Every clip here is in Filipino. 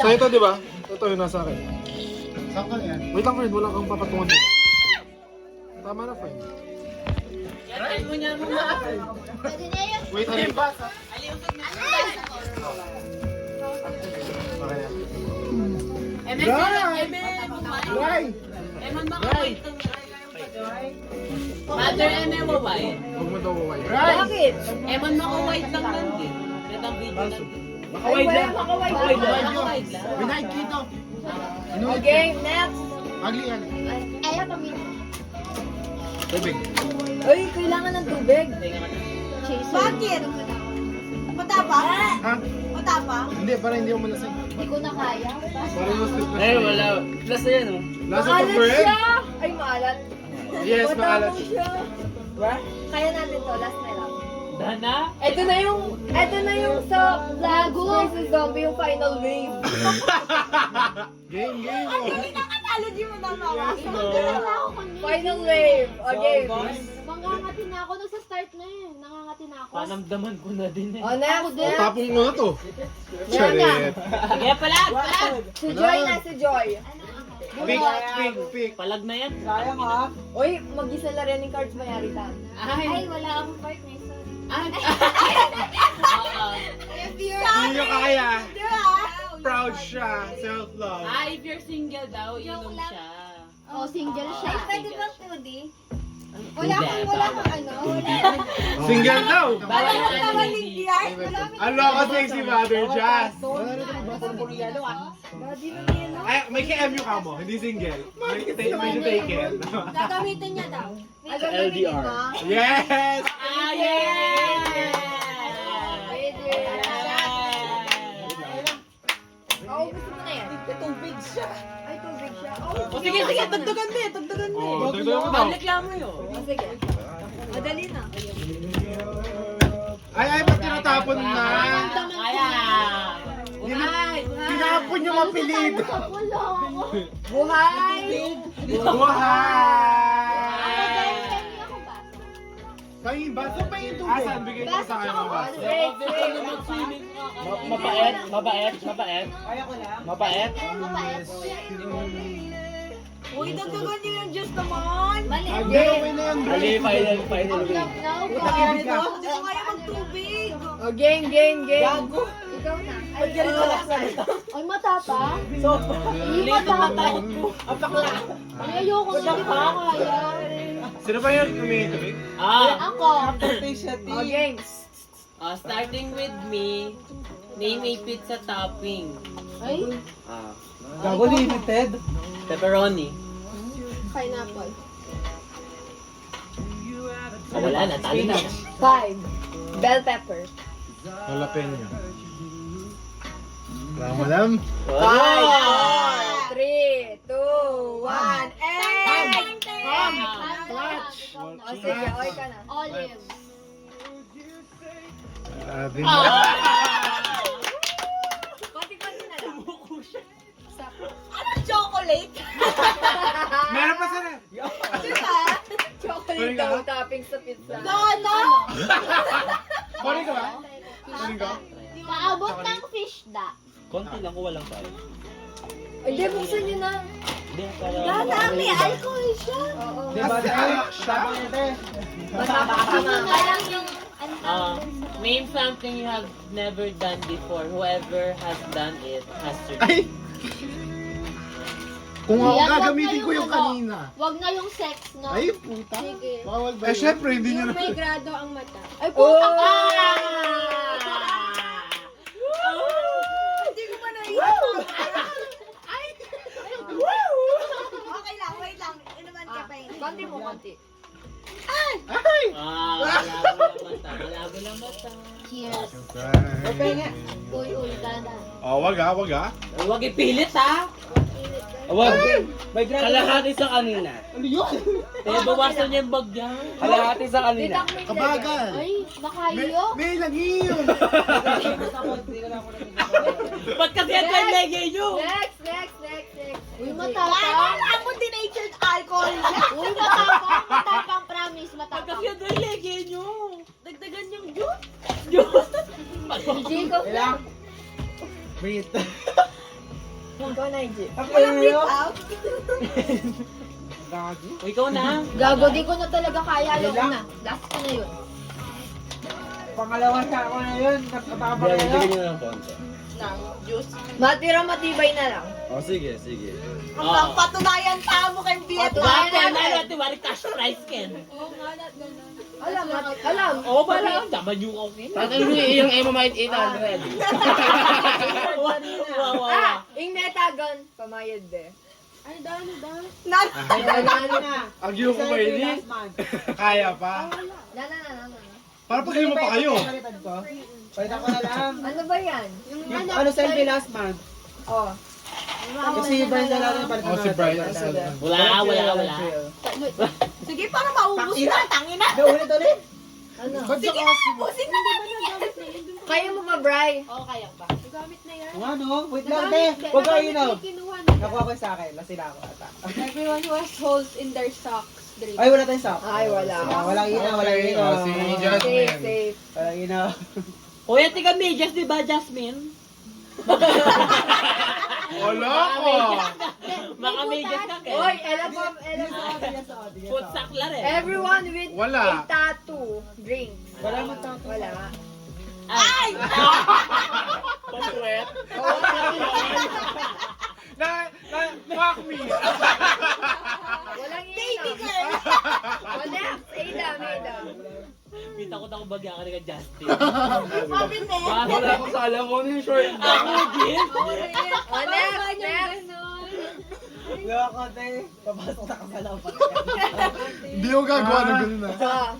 Sa'yo to, di ba? Ito yung nasa akin. Saan ka yan? Wait lang, friend. Wala kang papatungan dito. Tama na, friend. Yan mo niya mo na. Pwede na yun. Wait, ano yung basa? Okay na. Eman makawait ng Mother Eme wawait. Huwag mo daw waway. Bakit? Eman makawait lang lang din. Kitang video lang din. Makaway lang. Makaway lang. Makawait lang. Winahid kito. Okay, next. Ugly. Ayaw pamilya. Tubig. Uy, kailangan ng tubig. Bakit? Matapa? Ha? Matapa? Hindi, para hindi mo malasing. Hindi ko na kaya. Parang mas tip na. Ay, wala. Plus na yan, oh. Lasa to, Maalat friend? siya. Ay, maalat. Yes, Matapang maalat. siya. Kaya natin to, last na lang. Dana? Ito na yung sa Plants vs. Zombie, yung final wave. Game. Hindi nakatalo di mo na mawa. Final wave. Okay. Mangangati na ako nung sa start na yun. Nangangati na ako. Panamdaman ko na din eh. O, next. O, tapong mo na to. Meron na. Charet. Sige, palag! Si Joy na, si Joy. Pick. Palag na yan. Uy, mag-isa na rin yung cards mayari ta. Ay, wala akong partner. Sorry. If you're... Hindi nyo kaya. Diba? Proud siya. Self-love. If you're single daw, inom siya. Oh, single siya. Ah, Pwede single ba siya. 2D? Wala kang ano? Single daw. Bawal Wala ka kang na lady. Ano ako sexy mother, Jazz? Ay, may KMU ka mo, hindi single. May taken. Gagamitin niya daw. LDR. Yes! Ah, yeah! Oo, gusto mo na yan. Tubig siya. Ay, tubig siya. O sige, tagdagan mo eh, tagdagan mo. Oh, dagdagan mo daw. Reklamo yun. Sige. Madali na. Ay, ba't tinatapon na? Kaya. Buhay! Tinapon yung mapilid. Buhay! Buhay! Ako ba? Pahingin ba? Saan pahingin tubig? Asan, bigay ko sa kanya ng baso. Mabait. Uy, dagdagan niyo yung Diyos naman. Mali. Hindi, okay na yan, bro. Final Huwag win. na ako. Takibig ka. Hindi ko kaya magtubig. O, game. Gago. Ikaw na. Ay, ganito lang sa Ay, matapa? Hindi Lito matapa. matakot ko. Ay, ayoko na. Hindi ko na kaya. Sino ba yung kumitubig? Ako. O, games. Starting with me, name a pizza topping. Ay, Gago limited. Pepperoni. pineapple. Wala na, talo na. 5. Bell pepper. Jalapeno. Wala mo alam. 5, 3, 2, 1, and... O, sige, oy ka na. Olive. Konti-konti na lang. Chocolate. Meron pa sana. Diba? Chocolate daw topping sa pizza. Ano? Kunin ka ba? Kunin ka? Paabot ng fish da. Konti lang, kuha lang tayo. Hindi, buksan niyo na. Hindi, para... Dami, alcohol siya. Oo. Diba? Tapang ito eh. Kaya lang yung Name something you have never done before. Whoever has done it has to do. Ay! Kung ako Yan, wag gagamitin na ko yung ano. kanina. Wag na yung sex, no? Ay, puta. Sige. Bawal ba Eh, syempre, hindi nyo na. Yung may grado ang mata. Ay, Oh! puta ka! Hindi ko pa naisip. Okay lang, wait lang. Inuman ka pa yun. Konti mo, konti. Malabo lang mata. Cheers. Okay. Uy, ganda. Oh, wag ah. Huwag ipilit ha! Huwag! Kalahati sa kanina. Ano yun? Eh, bawasan niya yung bag niya. Kalahati sa kanina. Kabagal. Ay, makayo. May lagi yun. Ba't kasi yan yung lege nyo? Next. Uy, matapang. Ako denatured alcohol. Uy, matapang. Matapang, promise. Ba't Matapang. kasi yan yung lege nyo? Dagdagan yung juice. DJ ko. Wait. Ikaw na, EJ. Walang break out. O, ikaw na. Gago, di ko na talaga kaya yung una. Last ko na yun. Pangalawa siya ako na yun. Bigyan nyo ng konti. Matira matibay na lang. O, sige, sige. Oh. Patunayan pa mo kay Viet. Dati, ano, wari cash prize, Ken. Alam. Oo, ba lang? Tama niyo ako, Ken. Tatay yung Emomite 800. Wow. Yung metagon, pamayad de. Ano daw? Ang yung kumaili. Kaya pa. Na. Para pag mo pa kayo. Palitan ko na lang. Ano ba yan? Ano sa last month? Oh. Kasi Brian na lang palitan Oh, si Brian. Wala. Sige, para maubos na. Tangina. Ulit. Ano? Sige, Ubusin na natin. Kaya mo ba, Bri? Oo, kaya ba? Gamit na yan. Ano? Wait lang, te. Huwag ka inom. Kinuha na. Nakuha ko sa akin. Lasila ako ata. Everyone who has holes in their socks. Drink. Ay, wala tayong sock. Ay, wala. Walang inaw, walang Okay, inaw. si Safe, Jasmine. safe. Walang inaw. Kuya, tiga medyas, di ba, Jasmine? Wala ko. Mga medyas ka, Ken. Oy, alam mo. Food sakla rin. Everyone with Wala. a tattoo, drink. Wala man tattoo. Wala. Ay! Pang-sweat. Fuck me. Walang baby girl. Wala. Ada. Kita ko na kung bagya ka rin ka, Justin. Mabin eh. Wala akong sala ko yung short. Ako, Jin. Wala. Next. Loko, te. Papasok na ka sa loob. Hindi ko gagawa ng ganun na. Ah.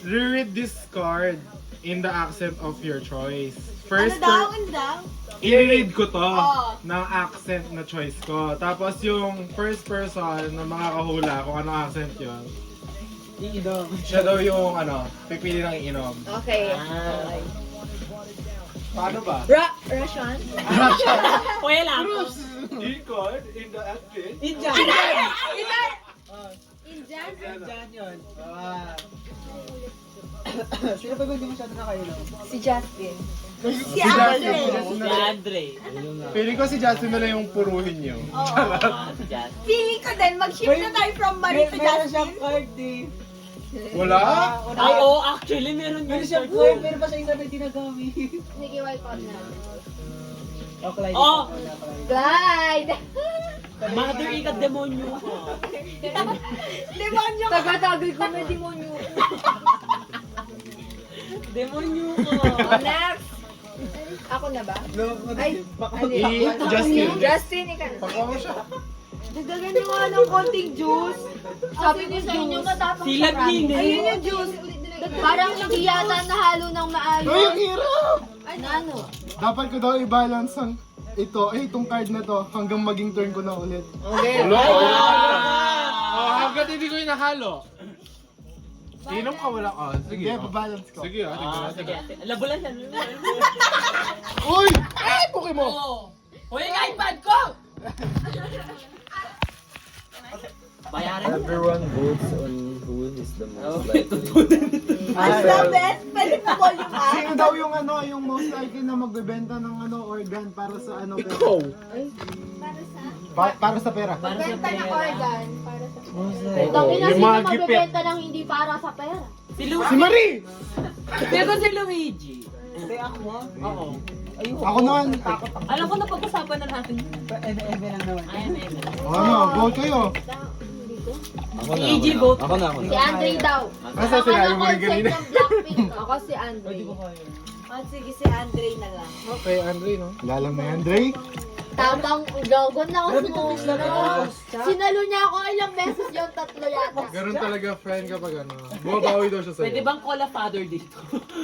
Reread this card in the accent of your choice. Ano First, daw? Ano daw? i-read ko to Oh. ng accent na choice ko. Tapos yung first person na makakahula kung ano accent yun, Iinom. siya daw yung pipili ng iinom. Okay. Paano ba? Russian? Kuya lang. This card in the accent. Indian. Indian? Indian yun. Sino ba hindi masyado nakainom? Si Justin. Si Andre. Si Andre. Feeling ko si Justin na lang yung puruhin niyo. Si Justin. Feeling ko din, mag-shift na tayo from Marie to Meron siyang Justin. card, eh. Wala? Oo, actually, meron Meron yun. siyang card, pero pa siya yung sabi ginagamit. Sige, wipe out na. Okay. Oh! Glide! Mother, ikat demonyo ko. Demonyo ka. Tagatagay ko na demonyo. Demonyo ko. Oh, next! Ako na ba? Ay, ano yun? Justin. Justin, ikaw na. Pagkawa mo siya. Dagdagan niyo nga ng konting juice. Sabi ko sa inyo, matapang Sila siya. Ping eh. Ayun yung juice. Parang hindi yata nahalo ng maayos. Ay, ang hirap! Ay, na ano? Dapat ko daw i-balance ang itong card na to hanggang maging turn ko na ulit. Hello? Oh, hanggat hindi ko yung nahalo. Inom ka wala ka. Sige. Sige, babalance ko. Sige, tingnan natin. Sige. Labulan siya. Uy! Ay, Pokemon! Uy, yung iPad ko! Bayaran. Everyone votes on who is the most likely. Ang the best. Pwede mo volume up. Sino daw yung yung most likely na magbebenta ng organ para sa pera? Ikaw. Para sa pera. Benta ng organ. Para sa... Most Tangin likely. na Yung sino mga gipit. magbebenta ng hindi para sa pera. Si Luigi. Si Marie! Pero si Luigi. Hindi ako. Oo. Ayun. Ako naman. Alam ko na pag-usapan na natin. Eme lang naman. Ayan, Evan. Ano, vote kayo. Ako na, EG ako vote. na. Ako na, ako Si na. Andre daw. Asa sinabi mo rin Concept kanina? ng Blackpink. Ako si Andre. Sige, si Andre na lang. Okay, Andre, no? Lalam na yan, Dre. Tamang udogon na ako Grabe itong mix lang ako. Sinalo niya ako ilang beses yung tatlo yata. Ganun talaga, friend, kapag bumabawi daw siya sa'yo. Pwede bang call a father dito?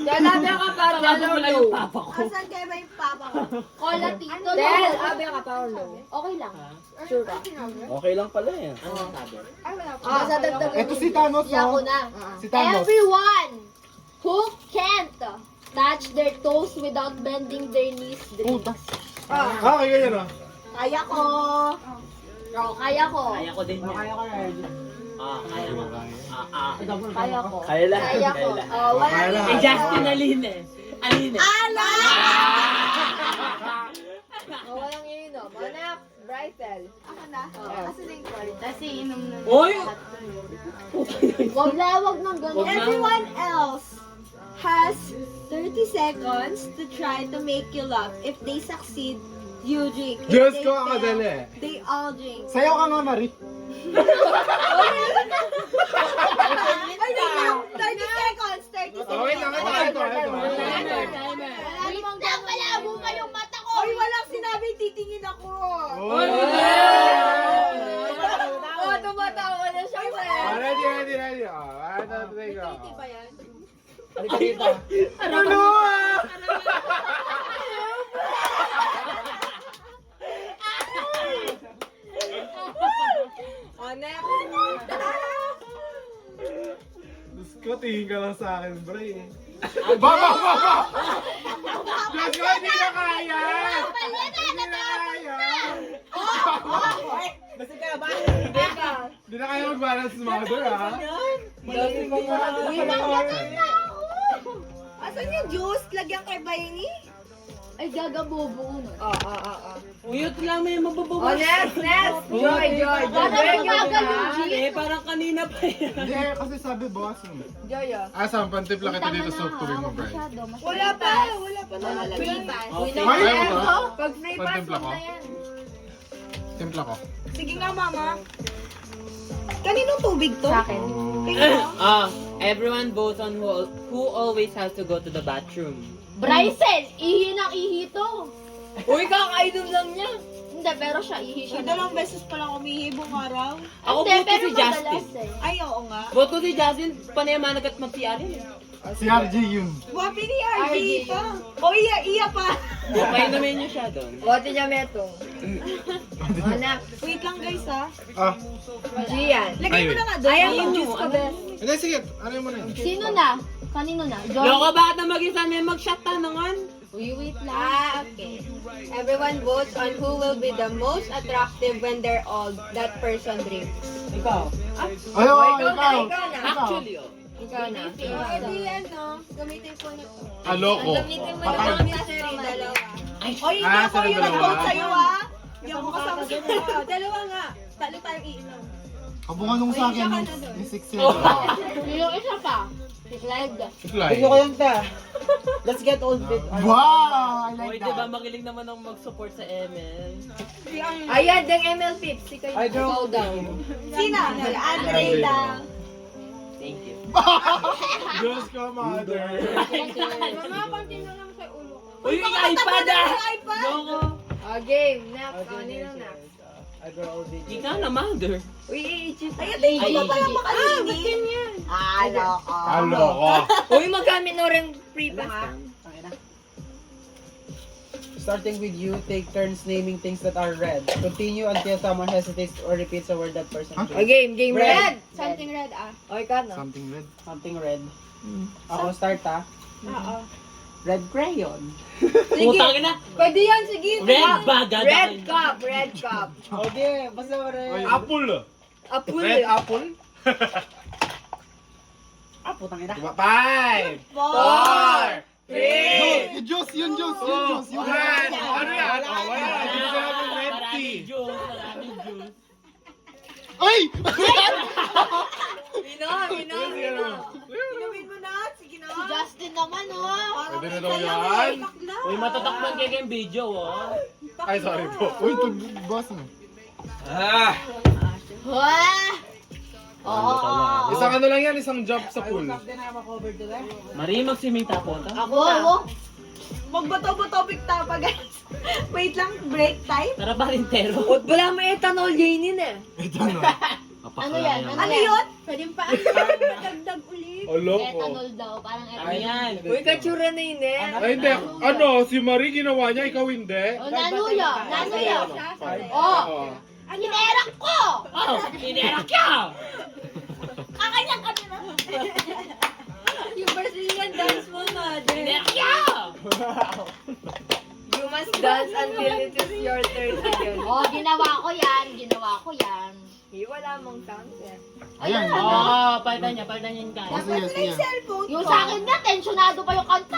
Dalabi ka pa, Tawagan mo lang yung papa ko. Asan kayo ba yung papa ko? Kola tito. Del, abi ka pa, Orlo. Okay lang. Sure ka? Okay lang pala yan. Ano sabi? Sa dagdag. Ito si Thanos, Siya ko no? na. Si Thanos. Everyone who can't touch their toes without bending their knees. Puta. Okay, ganyan, no? Kaya ko. Oh, kaya ko. Kaya ko din yan. Kaya ko rin. Kaya ko. Kaya ko. Kaya lang. Kaya ko. Oh, wala Kaya lang. Eh, Justin Aline. Aline. Ala! Oh, walang ininom. Brycel. Ako na. Kasi na yung card. Kasi inom na. Oy! Wag nang ganun. Everyone else has 30 seconds to try to make you laugh. If they succeed, you drink. If Diyos they ko, fail, ang kadali. They all drink. Sayaw ka nga, Marie. Ay, wait lang. 30 seconds. 30 seconds. Oh, wait lang, ito. Malabo pa yung mata ko. Oy, walang sinabi, titingin ako. Oh, tumatawa na siya. Ready. One, two, three, go. Ba yan? Ano? O, next. Diyos ko, tingin ka lang sa akin, Bray. Baba! Diyos ko, hindi na kaya! Hindi na kaya! Hindi na kaya mag-balance mother, ha? Asan yung juice? Lagyan kay Baini? Ay, gagabobo. Uyot lang may mababawas. Oh, next. Joy. Parang gagaling, G. Parang kanina pa yan. Hindi, kasi sabi boss. Joy, oh. Saan? Pantimpla kita dito sa tubig mo, Bray. Wala pa na. Free pass. Okay. Ay, ito. Pag free pass, Pagtimpla ko. wag na yan. Timpla ko. Sige nga, mama. Kaninong tubig to? Sa akin. Everyone votes on who always has to go to the bathroom. Brycel, ihi ng ihi to. Uy, kakainom lang niya. Hindi, pero siya, ihi siya. Dalawang beses pa lang umihi buong araw. Ako Hindi, vote ko pero si madalas Justin. eh. Ay, oo nga. Vote ko si Justin, panayaman agad mag-CR yun. Si RG yun. Wapi ni RG RG. pa. O, iya pa. Okay naman niyo siya doon. Bote niya metong. Anak, Wait lang, guys, ha. Gian. Lagay mo na nga doon. Ayan yung juice ko, bes. Hindi, sige. Ano mo na yun? Sino na? Kanino na? John? Loko ba na mag-isa may mag-shot tanangan? Wait lang. Okay. Everyone votes on who will be the most attractive when they're old. That person drinks. Ikaw. Ayo, Ikaw na. Actually, oh. Ikaw na. Pwede yan, no? Gamitin ko na to. Aloko. Gamitin mo na lang yung sari, dalawa. O, hindi ako sa yung dalawa. nag-vote sa'yo, ha? Hindi ako kasama sa dalawa nga. Talo tayong iinom. Kabungan nung sa akin yung 6 years. Yung isa pa. Si Clyde. Fly. Gusto ko yung ta. Let's get old bit. Wow! I Oy, like diba that. magaling naman ang mag-support sa ML? Ayan, dang ML Pips. Ikaw Ay, girl. go down. Sino? Andre lang. Thank you. Diyos ko, mother. Mama, konti na lang sa ulo ko. Uy, yung iPad ah! iPad? Loko. Game. Next. Kanino next? Ay, girl, old bit. Ikaw na, mother. Uy, i-chip. Ay, hindi ko pala makalinis. ba't ganyan? Loko. Aloko. Uy, magkami no rin free pass. Starting with you, take turns naming things that are red. Continue until someone hesitates or repeats a word that person Huh? says. Game red. Red. Something red, ah. O, ikaw na. Something red. Something red. Ako start, ha? Oo. Red crayon. Putang ina. Pwede yan, sige. Red bag, Red cup. Red cup. Okay, basta red. Apple. Apple. Red apple. Ah, putang ina. 5, 4, 3, Yung juice, yung juice, yung juice, yung juice. Ano yan? Oh, wala. Hindi ko namin red tea. Maraming juice. Ay! Inom. Inumin mo na. Sige na. Si Justin naman, oh. Pwede na daw yan. Uy, matatakpan kayo yung video, oh. Ay, sorry po. Uy, ito boss mo. Wah! Oo. Isang ano lang yan, isang jump sa pool. Then I have a cover to that. Mari, mag-swimming tapo ta. Ako Oo, na. oo. Magbato-bato pa, guys. Wait lang, break time. Tara pa rin, tero. Wala may ethanol yainin eh. Ito na. Ano yan? Ano yun? Pwede pa. Dagdag ulit. Aloko. Ethanol daw. Parang Ano ethanol. yan? Uy, katsura na yun eh. Ay, hindi. Ano, si Marie ginawa niya, ikaw hindi. Oh, nanuya. Nanuya. Oo. Oh. Kinerak ko! Oh, inerak ka! Kakanyang kami na. Yung Brazilian dance mo, mother. Inerak ka! You must dance until it is your turn again. Oh, ginawa ko yan. Ginawa ko yan. Wala mong sounds eh. Ayan. Oo, palitan niya yung kaya. Sige, sige. Cellphone Yung ko. sa akin na, tensyonado pa yung kanta.